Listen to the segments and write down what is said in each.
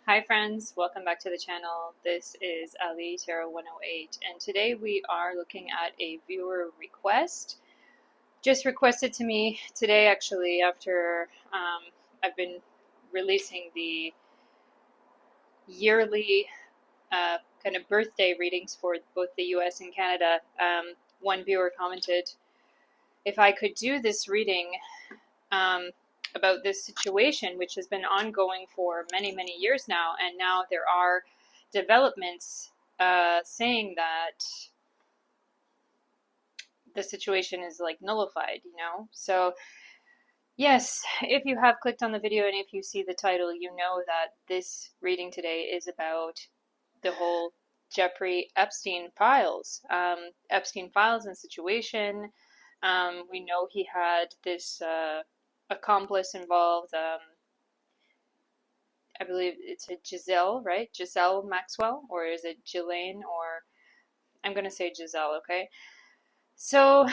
Hi friends, welcome back to the channel. This is Allie Tarot 108 and today we are looking at a viewer request. Just requested to me today actually after I've been releasing the yearly kind of birthday readings for both the US and Canada. One viewer commented if I could do this reading about this situation, which has been ongoing for many years now, and now there are developments saying that the situation is like nullified, So yes, if you have clicked on the video and if you see the title, you know that this reading today is about the whole Jeffrey Epstein files. Epstein files and situation. We know he had this accomplice involved. I believe it's a Giselle, right? Giselle Maxwell, or is it Ghislaine? Or I'm gonna say Giselle, okay? So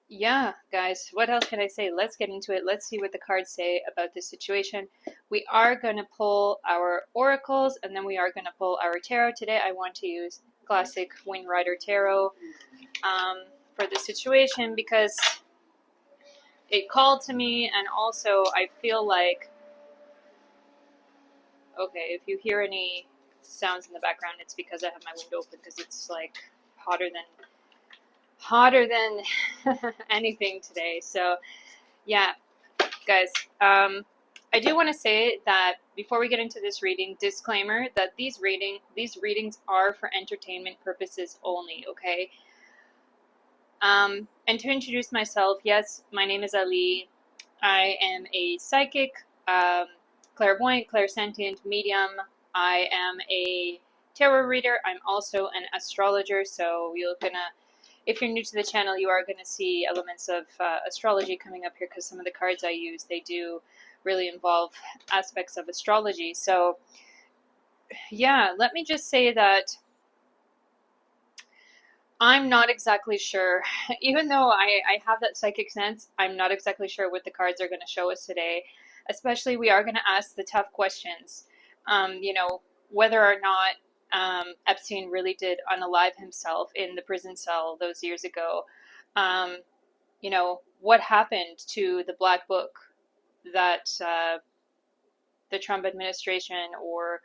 yeah, guys, what else can I say? Let's get into it. Let's see what the cards say about this situation. We are gonna pull our oracles, and then we are gonna pull our tarot. Today I want to use classic Wind Rider Tarot for the situation because it called to me, and also I feel like, okay, if you hear any sounds in the background, it's because I have my window open because it's like hotter than anything today. So yeah, guys, I do want to say that before we get into this reading, disclaimer that these readings are for entertainment purposes only, okay? And to introduce myself, yes, my name is Allie. I am a psychic, clairvoyant, clairsentient medium. I am a tarot reader. I'm also an astrologer. So if you're new to the channel, you are gonna see elements of astrology coming up here because some of the cards I use, they do really involve aspects of astrology. So yeah, let me just say that I'm not exactly sure, even though I have that psychic sense, I'm not exactly sure what the cards are going to show us today. Especially, we are going to ask the tough questions. Whether or not Epstein really did unalive himself in the prison cell those years ago. What happened to the black book that the Trump administration or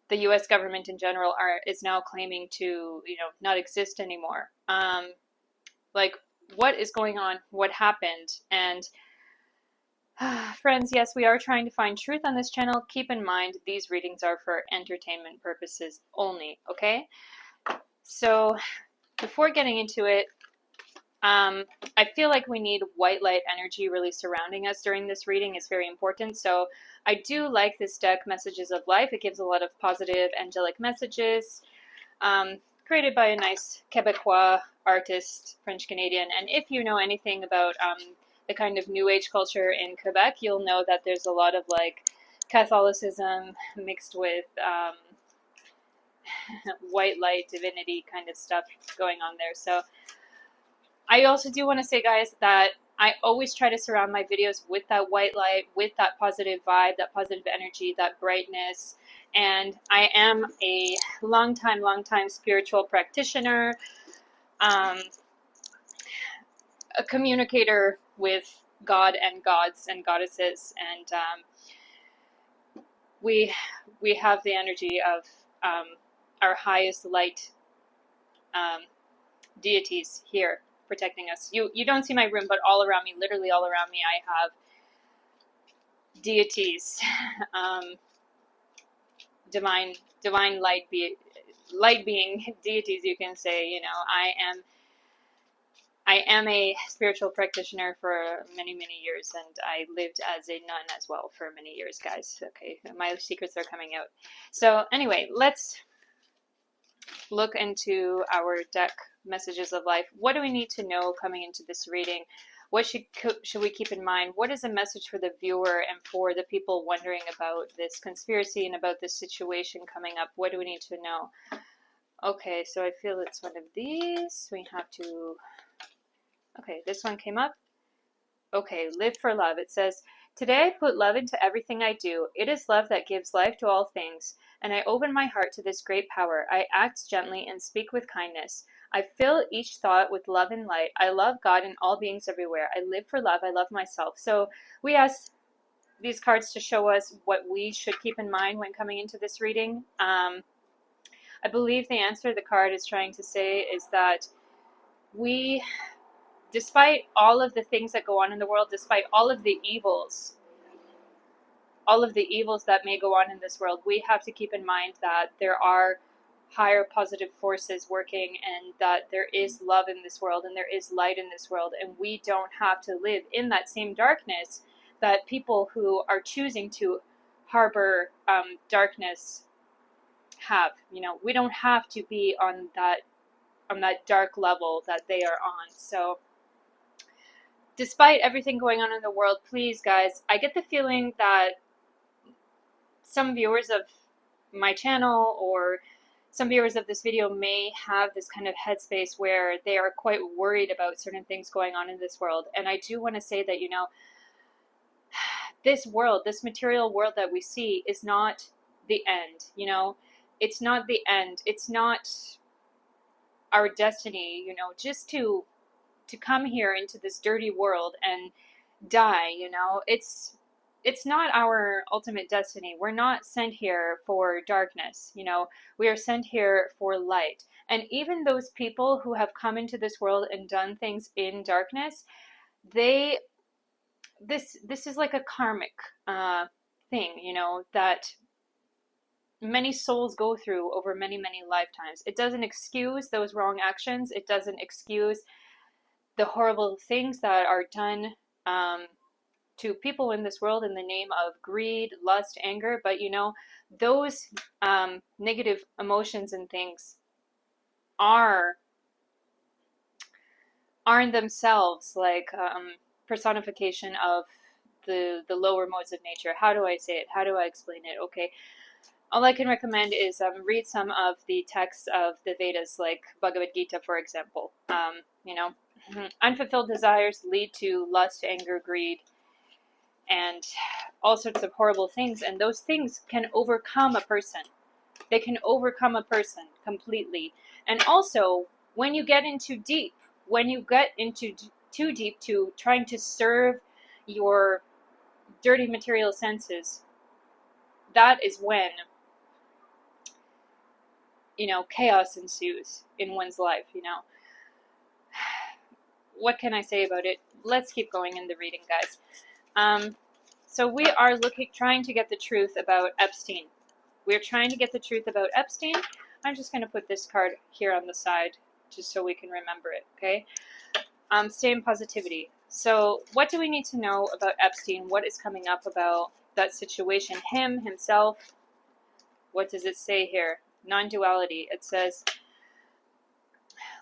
the U.S. government in general is now claiming to, not exist anymore. Like, what is going on? What happened? And friends, yes, we are trying to find truth on this channel. Keep in mind, these readings are for entertainment purposes only, okay? So, before getting into it, I feel like we need white light energy really surrounding us during this reading. It's very important. So I do like this deck, Messages of Life. It gives a lot of positive angelic messages, created by a nice Quebecois artist, French Canadian. And if you know anything about the kind of New Age culture in Quebec, you'll know that there's a lot of like Catholicism mixed with white light divinity kind of stuff going on there. So I also do want to say, guys, that I always try to surround my videos with that white light, with that positive vibe, that positive energy, that brightness. And I am a long time spiritual practitioner, a communicator with God and gods and goddesses. And we have the energy of our highest light deities here protecting us. You don't see my room, but all around me, literally all around me, I have deities, divine light being deities, you can say. I am a spiritual practitioner for many years, and I lived as a nun as well for many years, guys. Okay, my secrets are coming out. So anyway, let's look into our deck, Messages of Life. What do we need to know coming into this reading? What should we keep in mind? What is a message for the viewer and for the people wondering about this conspiracy and about this situation coming up? What do we need to know? Okay, so I feel it's one of these. We have to... Okay, this one came up. Okay, live for love. It says, Today I put love into everything I do. It is love that gives life to all things, and I open my heart to this great power. I act gently and speak with kindness. I fill each thought with love and light. I love God and all beings everywhere. I live for love. I love myself. So we ask these cards to show us what we should keep in mind when coming into this reading. I believe the answer the card is trying to say is that we, despite all of the things that go on in the world, despite all of the evils that may go on in this world, we have to keep in mind that there are higher positive forces working, and that there is love in this world and there is light in this world, and we don't have to live in that same darkness that people who are choosing to harbor darkness have. We don't have to be on that dark level that they are on. So despite everything going on in the world, please guys, I get the feeling that some viewers of my channel or some viewers of this video may have this kind of headspace where they are quite worried about certain things going on in this world. And I do want to say that, this world, this material world that we see is not the end. It's not the end. It's not our destiny, just to come here into this dirty world and die. It's not our ultimate destiny. We're not sent here for darkness. We are sent here for light. And even those people who have come into this world and done things in darkness, this is like a karmic thing, that many souls go through over many, many lifetimes. It doesn't excuse those wrong actions. It doesn't excuse the horrible things that are done to people in this world in the name of greed, lust, anger. But those negative emotions and things are in themselves like personification of the lower modes of nature. How do I say it? How do I explain it? Okay, all I can recommend is read some of the texts of the Vedas, like Bhagavad Gita, for example. Unfulfilled desires lead to lust, anger, greed, and all sorts of horrible things. And those things can overcome a person. They can overcome a person completely. And also, when you get into too deep to trying to serve your dirty material senses, that is when chaos ensues in one's life. What can I say about it? Let's keep going in the reading, guys. So we are trying to get the truth about Epstein. We're trying to get the truth about Epstein. I'm just going to put this card here on the side just so we can remember it, okay? Stay in positivity. So what do we need to know about Epstein? What is coming up about that situation? Himself. What does it say here? Non-duality. It says,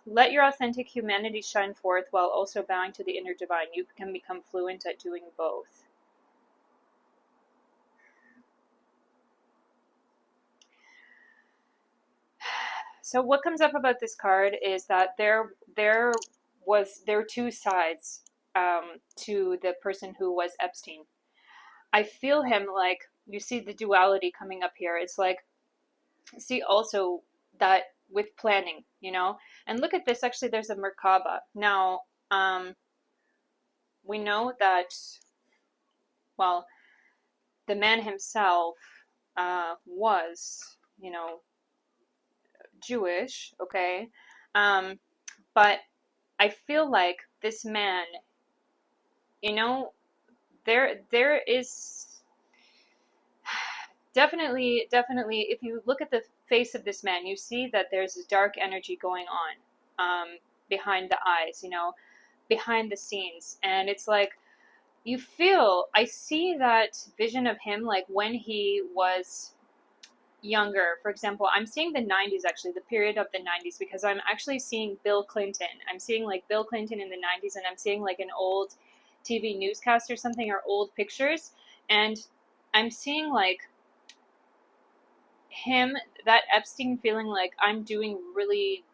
let your authentic humanity shine forth while also bowing to the inner divine. You can become fluent at doing both. So what comes up about this card is that there are two sides to the person who was Epstein. I feel him like, you see the duality coming up here. It's like, see also that with planning, and look at this. Actually, there's a Merkaba. Now, we know that, well, the man himself was, Jewish, okay? But I feel like this man, there is definitely, if you look at the face of this man, you see that there's a dark energy going on behind the eyes, behind the scenes. And it's like, I see that vision of him like when he was younger. For example, I'm seeing the 90s, actually, the period of the 90s, because I'm actually seeing Bill Clinton. I'm seeing like Bill Clinton in the 90s, and I'm seeing like an old TV newscast or something, or old pictures, and I'm seeing like him, that Epstein, feeling like I'm doing really,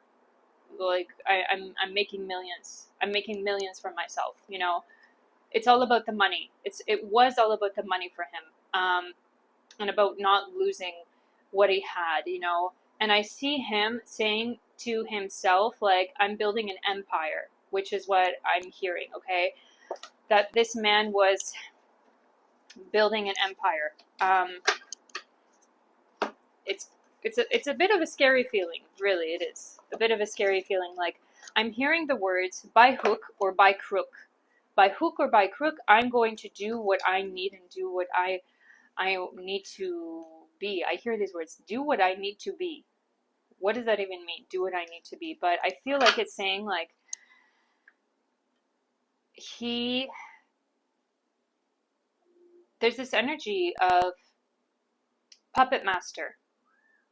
like I'm making millions. I'm making millions for myself, it's all about the money. It was all about the money for him, and about not losing what he had, you know. And I see him saying to himself, like, I'm building an empire, which is what I'm hearing, okay? That this man was building an empire. It's it's a bit of a scary feeling, really. It is a bit of a scary feeling. Like, I'm hearing the words by hook or by crook. By hook or by crook, I'm going to do what I need and do what I need to be. I hear these words, do what I need to be. What does that even mean? Do what I need to be. But I feel like it's saying, like, there's this energy of puppet master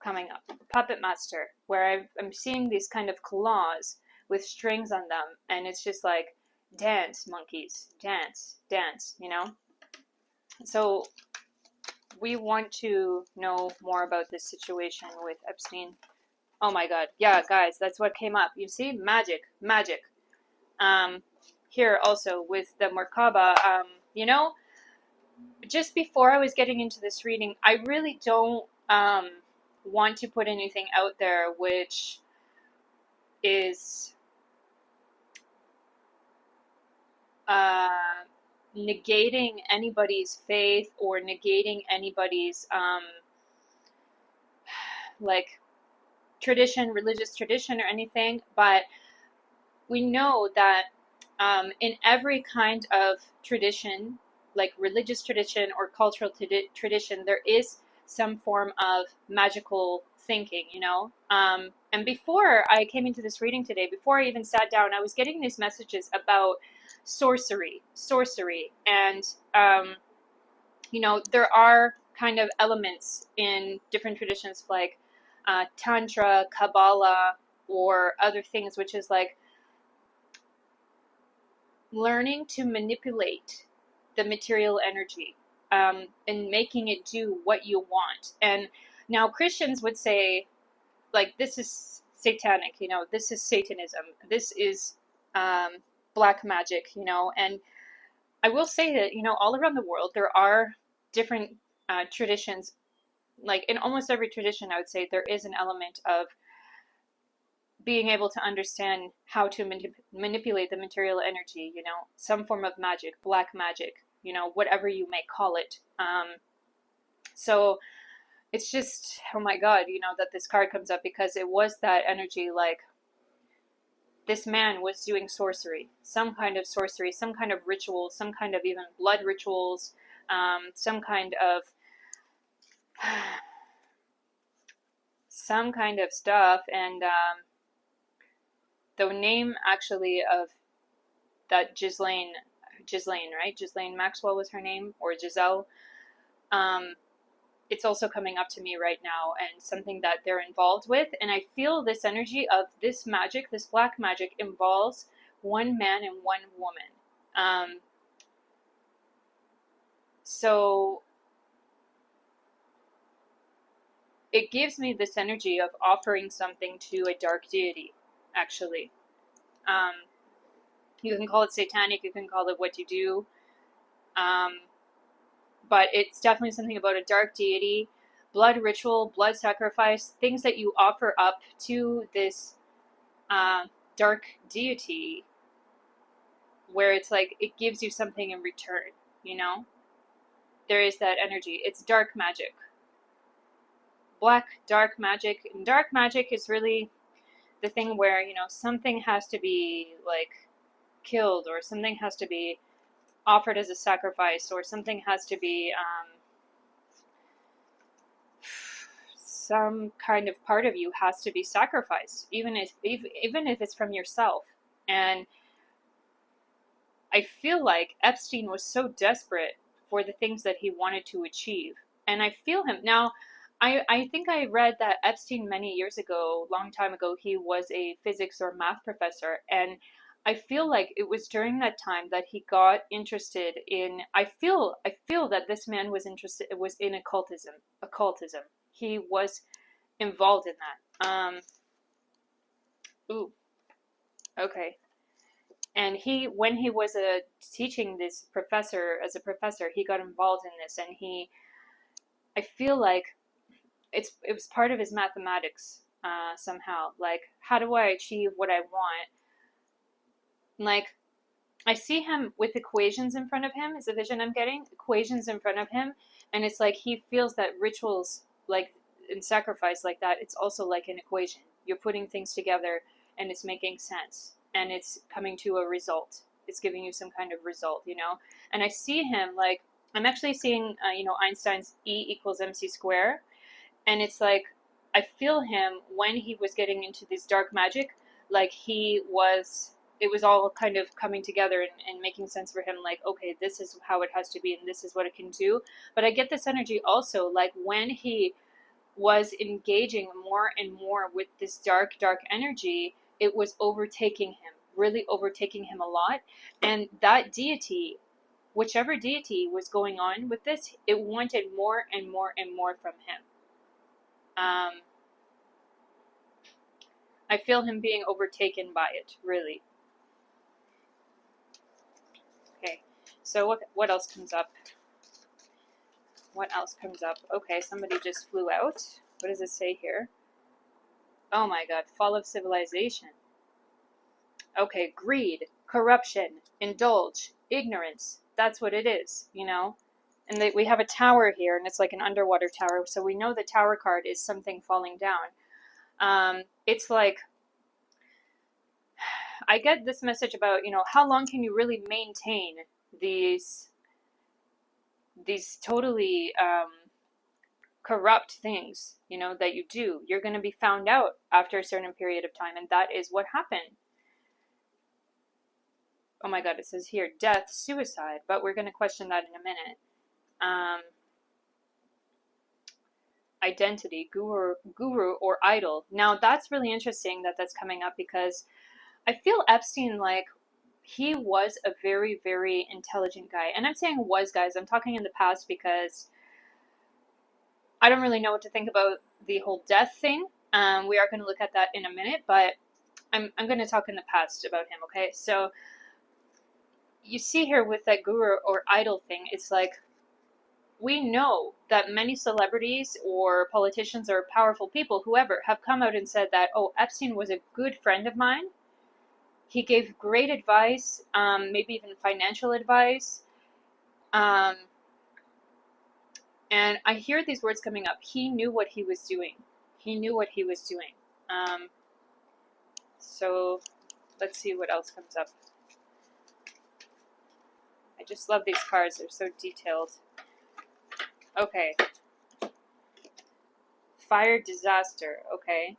coming up. Puppet master, where I'm seeing these kind of claws with strings on them, and it's just like, dance, monkeys, dance, dance, you know? So we want to know more about this situation with Epstein. Oh my god. Yeah, guys, that's what came up. You see? Magic. Magic. Here also with the Merkaba, you know, just before I was getting into this reading, I really don't want to put anything out there which is negating anybody's faith or negating anybody's like tradition, religious tradition or anything, but we know that in every kind of tradition, like religious tradition or cultural tradition, there is some form of magical thinking, you know? And before I came into this reading today, before I even sat down, I was getting these messages about sorcery. And, you know, there are kind of elements in different traditions like Tantra, Kabbalah, or other things, which is like learning to manipulate the material energy, and making it do what you want. And now Christians would say, like, this is satanic, you know, this is Satanism, this is black magic, you know. And I will say that, you know, all around the world there are different traditions. Like in almost every tradition, I would say there is an element of being able to understand how to manipulate the material energy, you know, some form of magic, black magic, you know, whatever you may call it. So it's just, oh my God, you know, that this card comes up, because it was that energy, like this man was doing sorcery, some kind of sorcery, some kind of ritual, some kind of even blood rituals, some kind of stuff. And the name actually of that Ghislaine, right? Ghislaine Maxwell was her name, or Giselle. It's also coming up to me right now, and something that they're involved with. And I feel this energy of this magic, this black magic, involves one man and one woman. So it gives me this energy of offering something to a dark deity, actually. You can call it satanic, you can call it what you do. But it's definitely something about a dark deity, blood ritual, blood sacrifice, things that you offer up to this dark deity, where it's like it gives you something in return, you know? There is that energy. It's dark magic. Black, dark magic. And dark magic is really the thing where, you know, something has to be, like, killed, or something has to be offered as a sacrifice, or something has to be some kind of part of you has to be sacrificed, even if it's from yourself. And I feel like Epstein was so desperate for the things that he wanted to achieve, and I feel him now. I think I read that Epstein many years ago, long time ago, he was a physics or math professor, and I feel like it was during that time that he got interested in. I feel that this man was interested. It was in occultism. He was involved in that. Ooh. Okay. And when he was teaching this professor, as a professor, he got involved in this, and I feel like it was part of his mathematics, somehow. Like, how do I achieve what I want? Like, I see him with equations in front of him, is the vision I'm getting. Equations in front of him, and it's like he feels that rituals, like in sacrifice like that, it's also like an equation. You're putting things together, and it's making sense, and it's coming to a result. It's giving you some kind of result, you know? And I see him like, I'm actually seeing, Einstein's E equals mc square, and it's like, I feel him when he was getting into this dark magic, like it was all kind of coming together and making sense for him, like, okay, this is how it has to be, and this is what it can do. But I get this energy also, like when he was engaging more and more with this dark energy, it was overtaking him, really overtaking him a lot. And that deity, whichever deity was going on with this, it wanted more and more and more from him. I feel him being overtaken by it, really. Okay, so what else comes up? What else comes up? Okay, somebody just flew out. What does it say here? Oh my god, fall of civilization. Okay, greed, corruption, indulge, ignorance. That's what it is, you know? And we have a tower here, and it's like an underwater tower, so we know the tower card is something falling down. It's like, I get this message about, how long can you really maintain these totally corrupt things, that you do. You're going to be found out after a certain period of time, and that is what happened. Oh my god, it says here, death, suicide, but we're going to question that in a minute. Identity, guru or idol. Now that's really interesting that's coming up, because I feel Epstein, like, he was a very, very intelligent guy. And I'm saying was, guys, I'm talking in the past, because I don't really know what to think about the whole death thing. We are going to look at that in a minute, but I'm going to talk in the past about him, okay? So you see here with that guru or idol thing, it's like, we know that many celebrities or politicians or powerful people, whoever, have come out and said that, oh, Epstein was a good friend of mine. He gave great advice, maybe even financial advice. And I hear these words coming up. He knew what he was doing. He knew what he was doing. So let's see what else comes up. I just love these cards. They're so detailed. Okay. Fire disaster. Okay.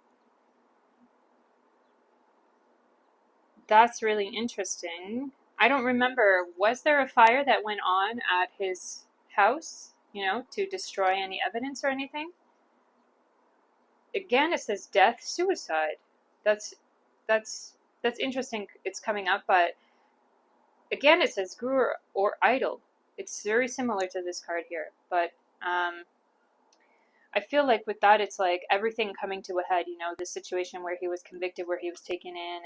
That's really interesting. I don't remember. Was there a fire that went on at his house, to destroy any evidence or anything? Again, it says death, suicide. That's interesting. It's coming up, but again, it says guru or idol. It's very similar to this card here, but I feel like with that, it's like everything coming to a head. The situation where he was convicted, where he was taken in,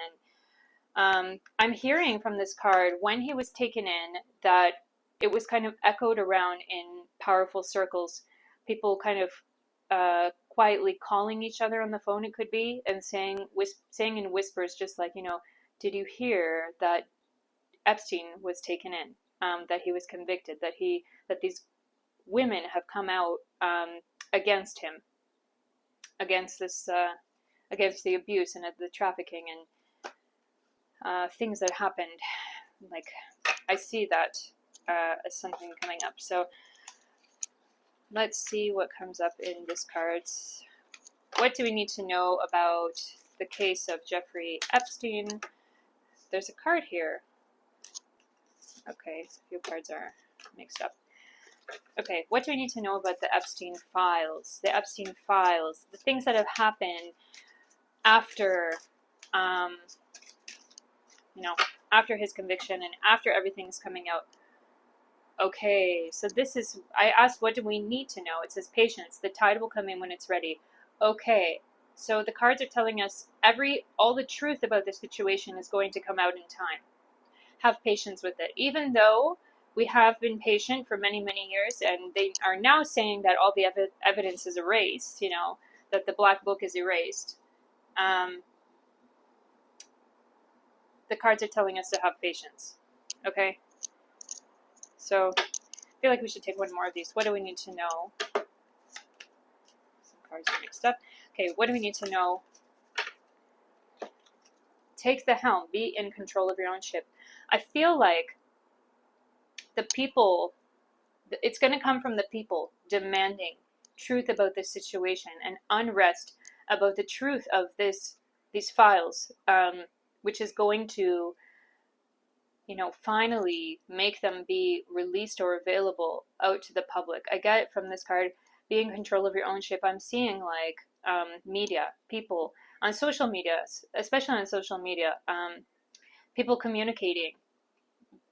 and I'm hearing from this card, when he was taken in, that it was kind of echoed around in powerful circles. People kind of quietly calling each other on the phone, it could be, and saying in whispers, just like, did you hear that Epstein was taken in, that he was convicted, that these women have come out against him, against the abuse and the trafficking and things that happened. Like, I see that as something coming up. So let's see what comes up in this cards. What do we need to know about the case of Jeffrey Epstein? There's a card here. Okay, a few cards are mixed up. Okay, what do we need to know about the Epstein files? The Epstein files, the things that have happened after, after his conviction and after everything's coming out. Okay, so I asked, what do we need to know? It says patience. The tide will come in when it's ready. Okay, so the cards are telling us all the truth about the situation is going to come out in time. have patience with it. Even though we have been patient for many, many years, and they are now saying that all the evidence is erased, you know, that the black book is erased. The cards are telling us to have patience. Okay? So, I feel like we should take one more of these. What do we need to know? Some cards are mixed up. Okay, what do we need to know? Take the helm. Be in control of your own ship. I feel like the people, it's going to come from the people demanding truth about this situation and unrest about the truth of these files, which is going to, you know, finally make them be released or available out to the public. I get it from this card, be in control of your own ship. I'm seeing like media, people on social media, especially on social media, people communicating,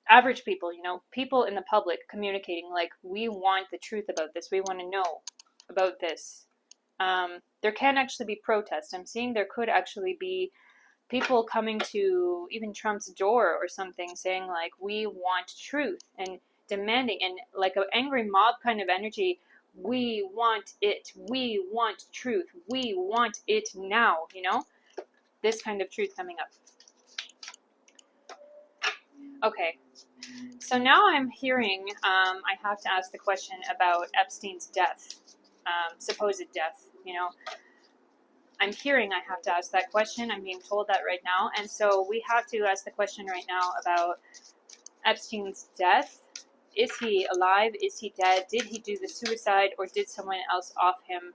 average people, you know, people in the public communicating like, we want the truth about this. We want to know about this. There can actually be protests. I'm seeing there could actually be people coming to even Trump's door or something saying like, we want truth, and demanding, and like an angry mob kind of energy. We want it. We want truth. We want it now, you know? This kind of truth coming up. Okay. So now I'm hearing, I have to ask the question about Epstein's death, supposed death, you know. I'm hearing I have to ask that question. I'm being told that right now. And so we have to ask the question right now about Epstein's death. Is he alive? Is he dead? Did he do the suicide, or did someone else off him?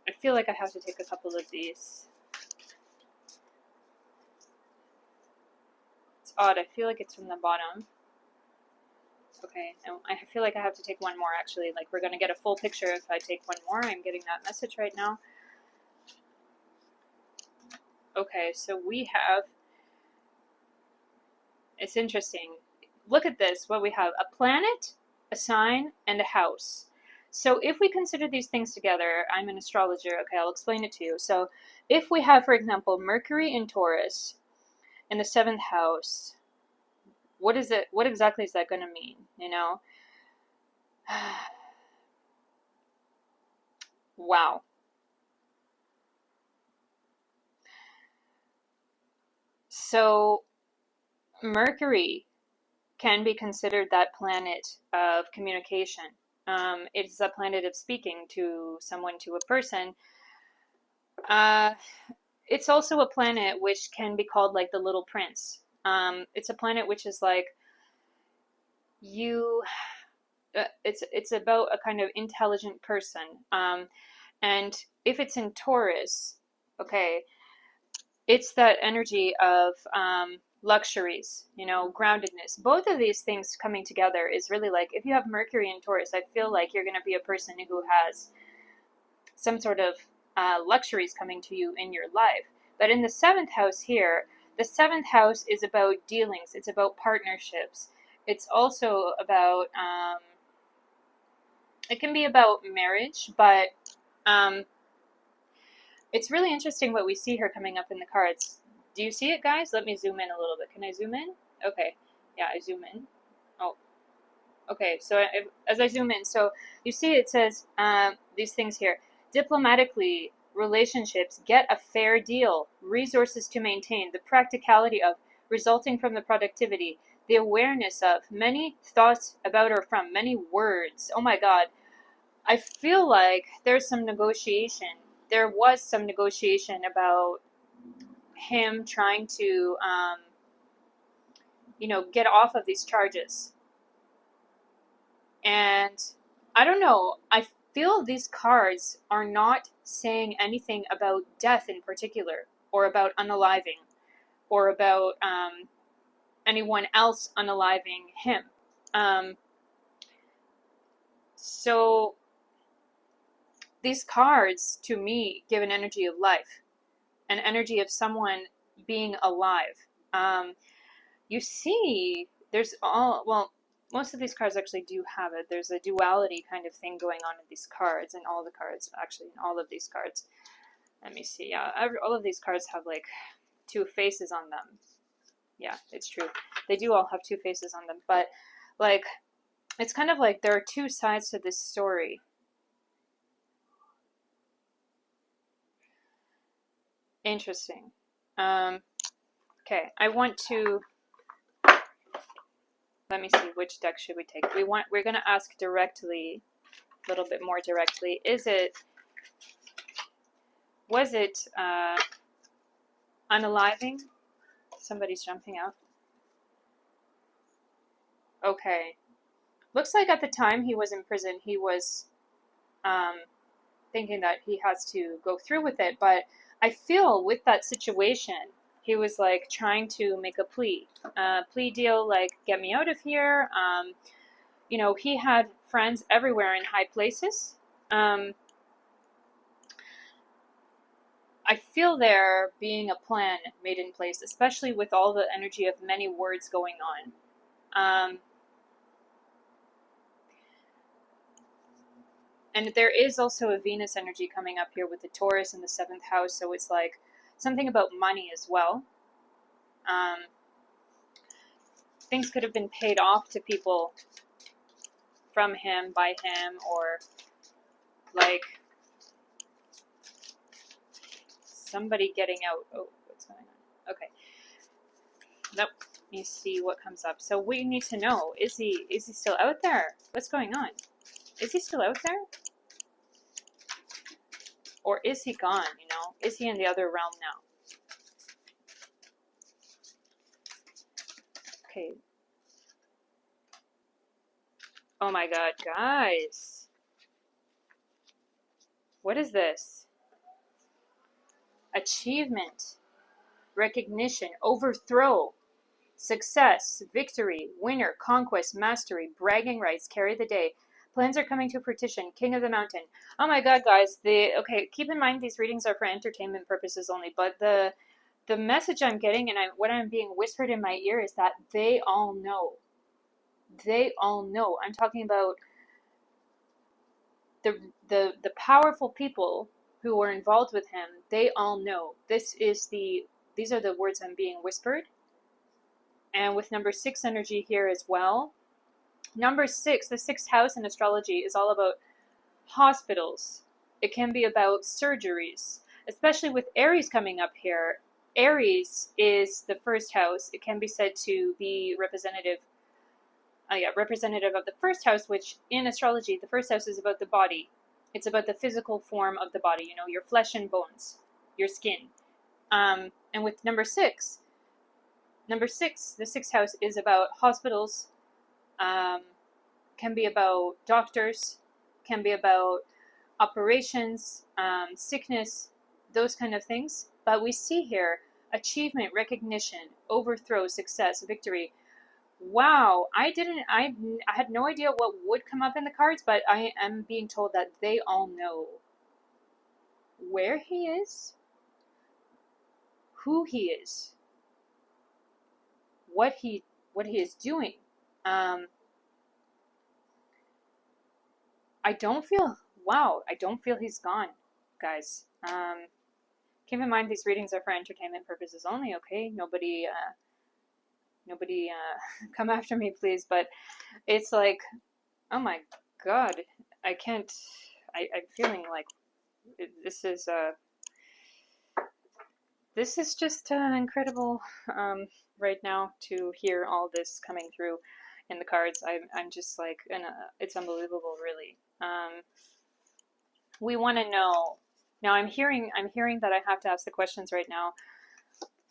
I feel like I have to take a couple of these. It's odd. I feel like it's from the bottom. Okay, and I feel like I have to take one more, actually. Like, we're going to get a full picture if I take one more. I'm getting that message right now. Okay, so we have, it's interesting. Look at this, what we have, a planet, a sign, and a house. So if we consider these things together, I'm an astrologer, okay, I'll explain it to you. So if we have, for example, Mercury in Taurus in the 7th house, what is it? What exactly is that going to mean, you know? Wow. So Mercury can be considered that planet of communication. It's a planet of speaking to someone, to a person. It's also a planet which can be called like the Little Prince. It's a planet which is like you. It's about a kind of intelligent person. And if it's in Taurus, okay, it's that energy of luxuries, you know, groundedness. Both of these things coming together is really like, if you have Mercury in Taurus, I feel like you're going to be a person who has some sort of luxuries coming to you in your life. But in the 7th house here, the 7th house is about dealings. It's about partnerships. It's also about, it can be about marriage, but it's really interesting what we see here coming up in the cards. Do you see it, guys? Let me zoom in a little bit. Can I zoom in? Okay. Yeah, I zoom in. Oh, okay. So as I zoom in, so you see it says these things here. Diplomatically, relationships, get a fair deal, resources to maintain, the practicality of, resulting from the productivity, the awareness of, many thoughts about or from, many words. Oh my God. I feel like there's some negotiation. There was some negotiation about him trying to, you know, get off of these charges. And I don't know, I feel these cards are not saying anything about death in particular, or about unaliving, or about anyone else unaliving him. So these cards, to me, give an energy of life, an energy of someone being alive. You see, there's all, well, most of these cards actually do have it. There's a duality kind of thing going on in these cards, and all the cards, actually, in all of these cards. Let me see. Yeah, all of these cards have like 2 faces on them. Yeah, it's true. They do all have two faces on them, but like, it's kind of like there are two sides to this story. Interesting. Okay, I want to, let me see, which deck should we take? We're going to ask directly, a little bit more directly. Was it unaliving? Somebody's jumping out. Okay. Looks like at the time he was in prison, he was thinking that he has to go through with it, but I feel with that situation, he was like trying to make a plea deal, like, get me out of here. You know, he had friends everywhere in high places. I feel there being a plan made in place, especially with all the energy of many words going on. And there is also a Venus energy coming up here with the Taurus in the 7th house, so it's like something about money as well. Things could have been paid off to people from him, by him, or like somebody getting out. Oh, what's going on? Okay. Nope. Let me see what comes up. So we need to know, is he still out there? What's going on? Is he still out there? Or is he gone, you know? Is he in the other realm now? Okay. Oh my god, guys. What is this? Achievement, recognition, overthrow, success, victory, winner, conquest, mastery, bragging rights, carry the day. Plans are coming to fruition. King of the mountain. Oh my god, guys. Okay, keep in mind these readings are for entertainment purposes only, but the message I'm getting and what I'm being whispered in my ear is that they all know. They all know. I'm talking about the powerful people who were involved with him. They all know. These are the words I'm being whispered. And with number 6 energy here as well. Number 6, the 6th house in astrology, is all about hospitals. It can be about surgeries, especially with Aries coming up here. Aries is the 1st house. It can be said to be representative of the 1st house, which in astrology, the 1st house is about the body. It's about the physical form of the body, you know, your flesh and bones, your skin. And with number 6, the 6th house is about hospitals, can be about doctors, can be about operations, sickness, those kind of things. But we see here achievement, recognition, overthrow, success, victory. Wow, I had no idea what would come up in the cards, but I am being told that they all know where he is, who he is, what he is doing. I don't feel he's gone, guys. Keep in mind these readings are for entertainment purposes only, okay? Nobody come after me, please. But it's like, oh my god, I can't. I'm feeling like this is just incredible right now to hear all this coming through in the cards. I'm just like, it's unbelievable, really. We want to know. Now I'm hearing that I have to ask the questions right now.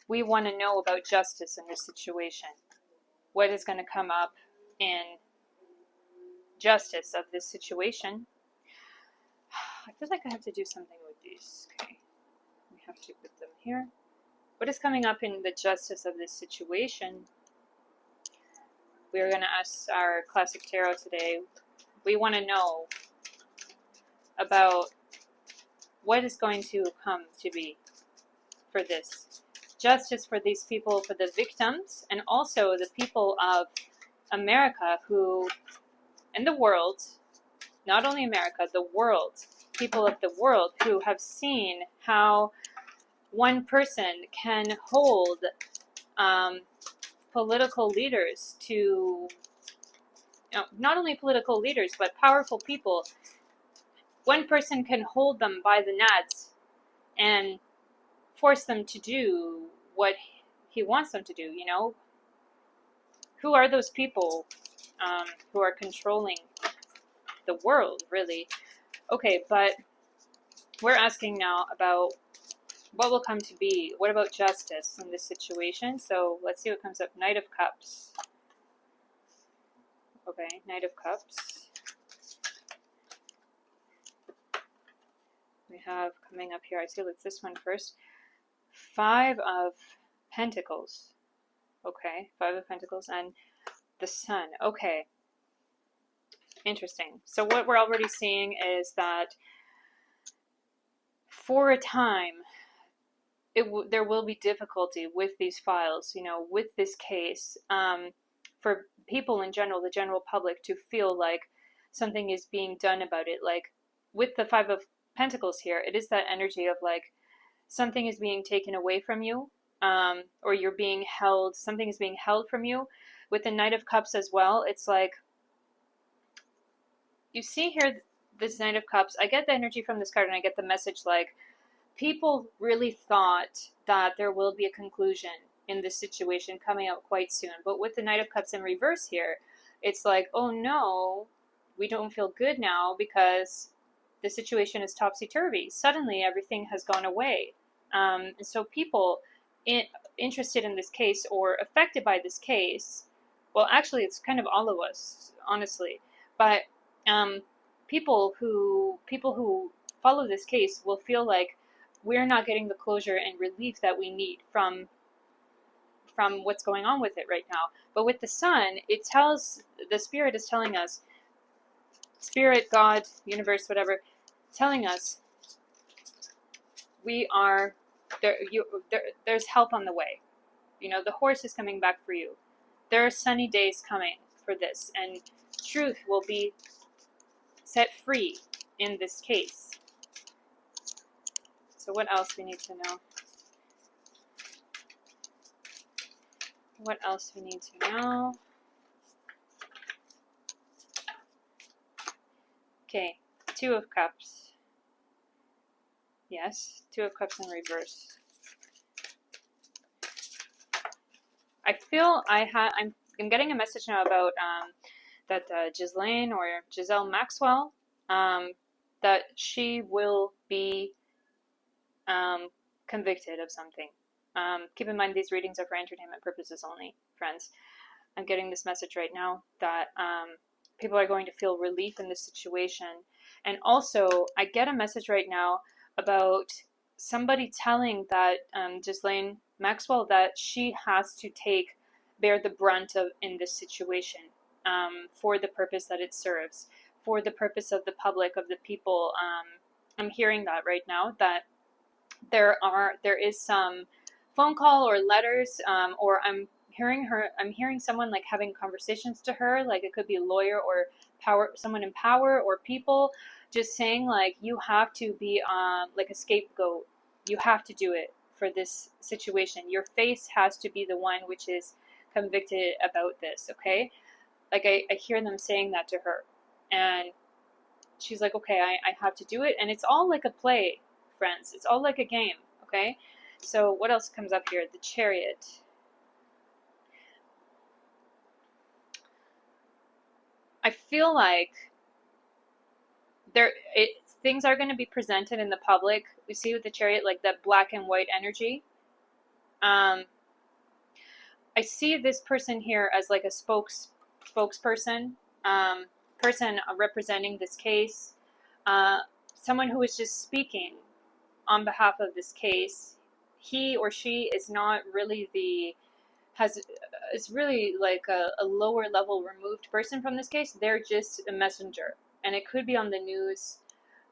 We want to know about justice in this situation. What is going to come up in justice of this situation? I feel like I have to do something with these. Okay. We have to put them here. What is coming up in the justice of this situation? We are going to ask our classic tarot today. We want to know about what is going to come to be for this. Justice for these people, for the victims, and also the people of America who, in the world, not only America, the world, people of the world who have seen how one person can hold political leaders to, not only political leaders, but powerful people. One person can hold them by the nads and force them to do what he wants them to do, Who are those people who are controlling the world, really? Okay, but we're asking now about what will come to be. What about justice in this situation? So let's see what comes up. Knight of Cups. Okay, Knight of Cups. We have coming up here, I see it's this one first. 5 of Pentacles. Okay, 5 of Pentacles and the Sun. Okay, interesting. So what we're already seeing is that for a time, there will be difficulty with these files, with this case, for people in general, the general public, to feel like something is being done about it. Like with the 5 of Pentacles here, it is that energy of like something is being taken away from you, or you're being held, something is being held from you. With the Knight of Cups as well, it's like, you see here, this Knight of Cups, I get the energy from this card and I get the message like, people really thought that there will be a conclusion in this situation coming out quite soon. But with the Knight of Cups in reverse here, it's like, oh no, we don't feel good now because the situation is topsy-turvy. Suddenly everything has gone away. And so people interested in this case or affected by this case, well, actually it's kind of all of us, honestly, but people who follow this case will feel like we're not getting the closure and relief that we need from what's going on with it right now. But with the Sun, it tells, the Spirit is telling us, Spirit, God, universe, whatever, telling us we are there. There's help on the way. The horse is coming back for you. There are sunny days coming for this, and truth will be set free in this case. So what else we need to know? What else we need to know? Okay, 2 of Cups. Yes, 2 of Cups in reverse. I feel I'm getting a message now about that Ghislaine or Giselle Maxwell, that she will be convicted of something. Keep in mind, these readings are for entertainment purposes only, friends. I'm getting this message right now that people are going to feel relief in this situation. And also, I get a message right now about somebody telling that Ghislaine Maxwell that she has to bear the brunt of in this situation, for the purpose that it serves, for the purpose of the public, of the people. I'm hearing that right now, that there is some phone call or letters, or I'm hearing someone like having conversations to her, like it could be a lawyer or someone in power or people just saying like, you have to be like a scapegoat. You have to do it for this situation. Your face has to be the one which is convicted about this, okay? Like I hear them saying that to her, and she's like, okay, I have to do it. And it's all like a play, friends. It's all like a game, okay? So what else comes up here? The Chariot. I feel like things are going to be presented in the public. We see with the Chariot, like that black and white energy. I see this person here as like a spokesperson, person representing this case, someone who is just speaking on behalf of this case. He or she is not really is really like a lower level removed person from this case. They're just a messenger, and it could be on the news.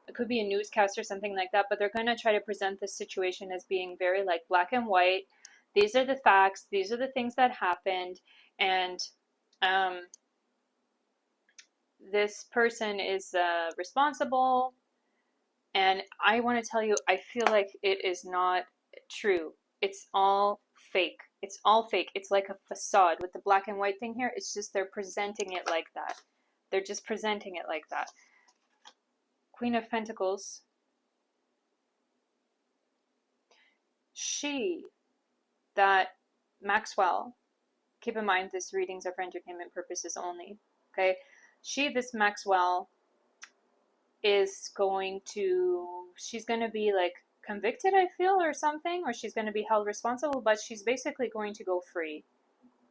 It could be a newscast or something like that, but they're going to try to present this situation as being very like black and white. These are the facts. These are the things that happened. And this person is responsible. And I want to tell you, I feel like it is not true. It's all fake. It's all fake. It's like a facade. With the black and white thing here, it's just they're presenting it like that. They're just presenting it like that. Queen of Pentacles. That Maxwell, keep in mind this readings are for entertainment purposes only, okay? This Maxwell is she's going to be like convicted, I feel, or something, or she's going to be held responsible, but she's basically going to go free,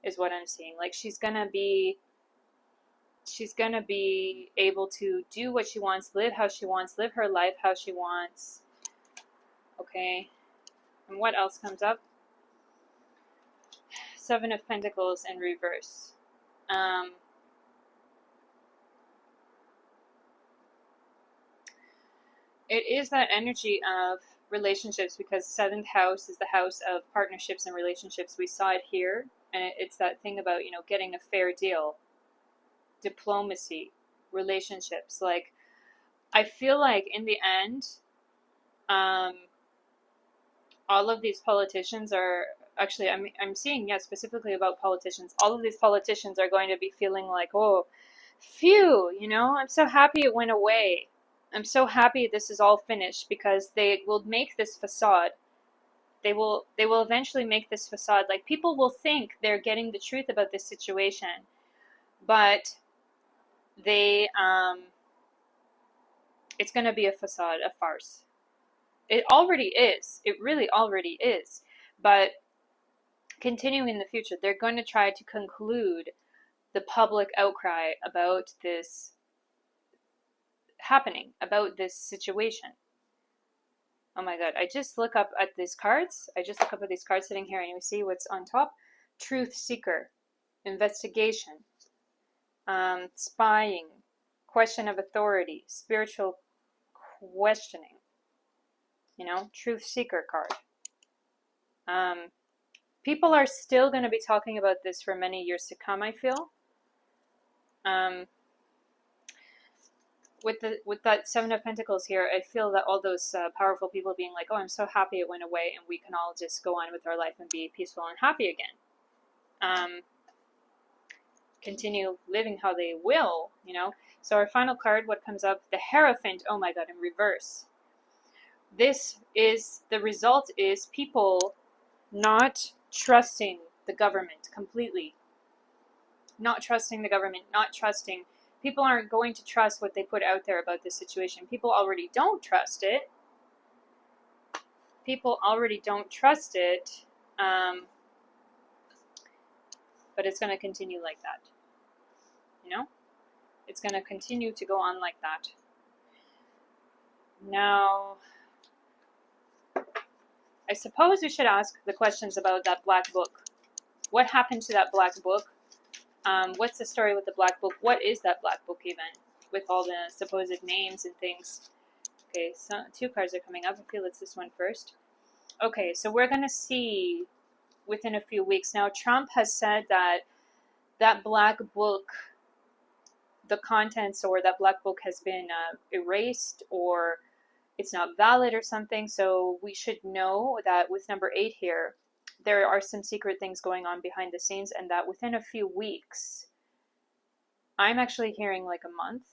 is what I'm seeing. Like she's going to be able to do what she wants, live how she wants, live her life how she wants, okay? And what else comes up? Seven of Pentacles in reverse. It is that energy of relationships, because 7th house is the house of partnerships and relationships. We saw it here, and it's that thing about, getting a fair deal, diplomacy, relationships. Like, I feel like in the end, all of these politicians are actually, I'm seeing, specifically about politicians. All of these politicians are going to be feeling like, oh, phew, I'm so happy it went away. I'm so happy this is all finished, because they will make this facade. They will eventually make this facade. Like, people will think they're getting the truth about this situation, but it's going to be a facade, a farce. It already is. It really already is. But continuing in the future, they're going to try to conclude the public outcry about this happening, about this situation. Oh my god, I just look up at these cards. Sitting here, and you see what's on top. Truth seeker, investigation, spying, question of authority, spiritual questioning. Truth seeker card. People are still going to be talking about this for many years to come, I feel. With that 7 of Pentacles here, I feel that all those powerful people being like, oh, I'm so happy it went away, and we can all just go on with our life and be peaceful and happy again. Continue living how they will, So our final card, what comes up? The Hierophant. Oh my god, in reverse. The result is people not trusting the government completely. Not trusting the government, people aren't going to trust what they put out there about this situation. People already don't trust it. But it's going to continue like that. It's going to continue to go on like that. Now, I suppose we should ask the questions about that black book. What happened to that black book? What's the story with the black book? What is that black book even? With all the supposed names and things. Okay, so 2 cards are coming up. I feel it's this one first. Okay, so we're going to see within a few weeks. Now, Trump has said that black book, the contents, or that black book has been erased, or it's not valid or something. So we should know that with number 8 here, there are some secret things going on behind the scenes, and that within a few weeks, I'm actually hearing like a month,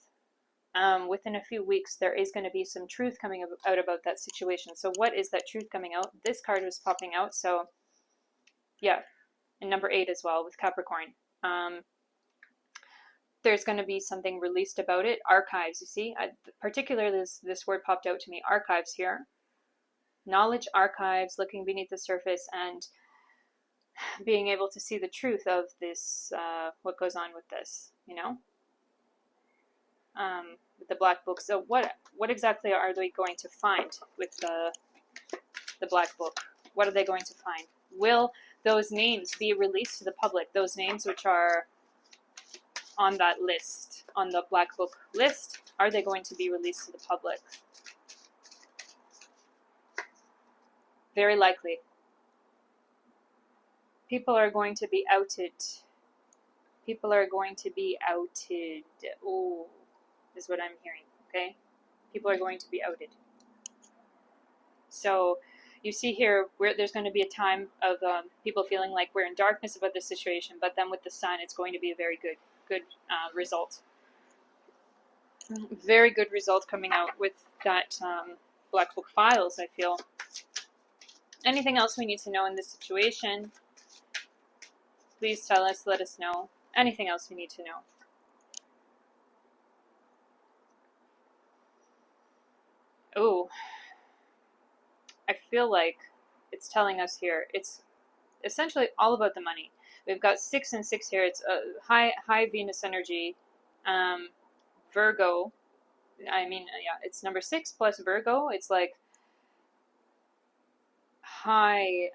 within a few weeks, there is going to be some truth coming out about that situation. So what is that truth coming out? This card was popping out, so yeah, and number 8 as well with Capricorn. There's going to be something released about it. Archives, you see, particularly this word popped out to me, archives here. Knowledge archives, looking beneath the surface and being able to see the truth of this, what goes on with this, with the black book. So what exactly are they going to find with the black book? What are they going to find? Will those names be released to the public? Those names which are on that list, on the black book list, are they going to be released to the public? Very likely. People are going to be outed. Oh, is what I'm hearing, okay? People are going to be outed. So you see here where there's going to be a time of people feeling like we're in darkness about this situation, but then with the sun, it's going to be a very good result. Very good result coming out with that Black Book Files, I feel. Anything else we need to know in this situation? Please tell us, let us know. Anything else we need to know. Oh, I feel like it's telling us here, it's essentially all about the money. We've got 6 and 6 here. It's a high Venus energy. Virgo. I mean, yeah, it's number 6 plus Virgo. It's like high.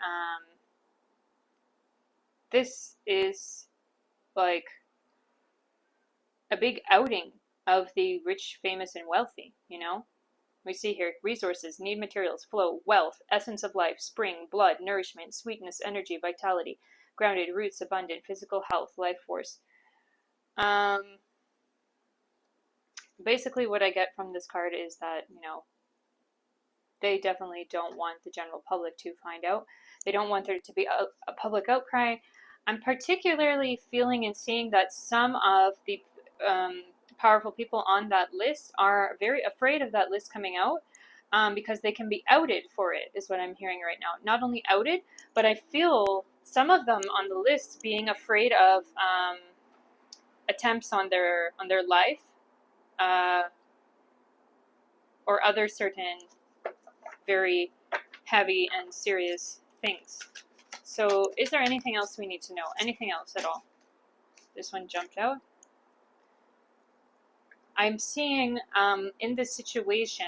This is like a big outing of the rich, famous, and wealthy, you know? We see here resources, need materials, flow, wealth, essence of life, spring, blood, nourishment, sweetness, energy, vitality, grounded, roots, abundant, physical health, life force. Basically what I get from this card is that, you know, they definitely don't want the general public to find out. They don't want there to be a public outcry. I'm particularly feeling and seeing that some of the powerful people on that list are very afraid of that list coming out because they can be outed for it, is what I'm hearing right now. Not only outed, but I feel some of them on the list being afraid of attempts on their life or other certain very heavy and serious things. So is there anything else we need to know? Anything else at all? This one jumped out. I'm seeing in this situation,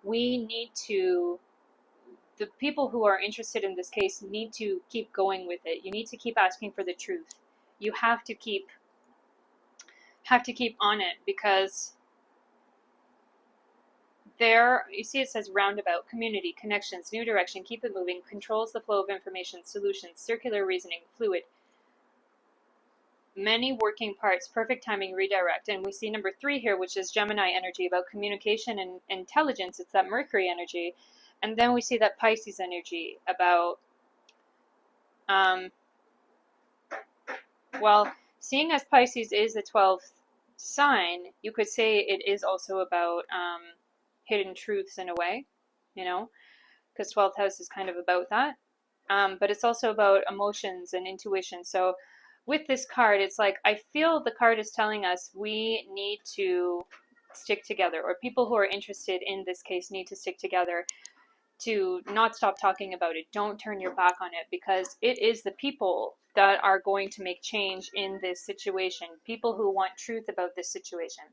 we need to, the people who are interested in this case need to keep going with it. You need to keep asking for the truth. You have to keep on it, because there, you see it says roundabout, community, connections, new direction, keep it moving, controls the flow of information, solutions, circular reasoning, fluid, many working parts, perfect timing, redirect. And we see number 3 here, which is Gemini energy, about communication and intelligence. It's that Mercury energy. And then we see that Pisces energy about, well, seeing as Pisces is the 12th sign, you could say it is also about hidden truths in a way, you know, because 12th house is kind of about that. But it's also about emotions and intuition. So with this card, it's like, I feel the card is telling us we need to stick together, or people who are interested in this case need to stick together, to not stop talking about it. Don't turn your back on it, because it is the people that are going to make change in this situation. People who want truth about this situation.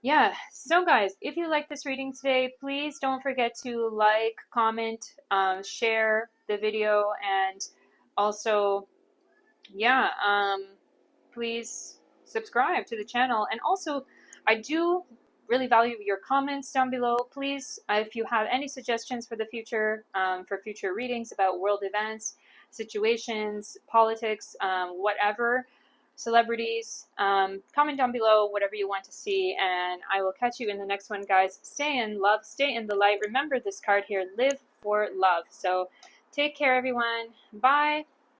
Yeah, so guys, if you like this reading today, please don't forget to like, comment, share the video, and also, yeah, please subscribe to the channel. And also, I do really value your comments down below. Please, if you have any suggestions for the future, for future readings about world events, situations, politics, whatever, celebrities, comment down below whatever you want to see, and I will catch you in the next one, guys. Stay in love, stay in the light. Remember this card here, live for love. So take care, everyone. Bye.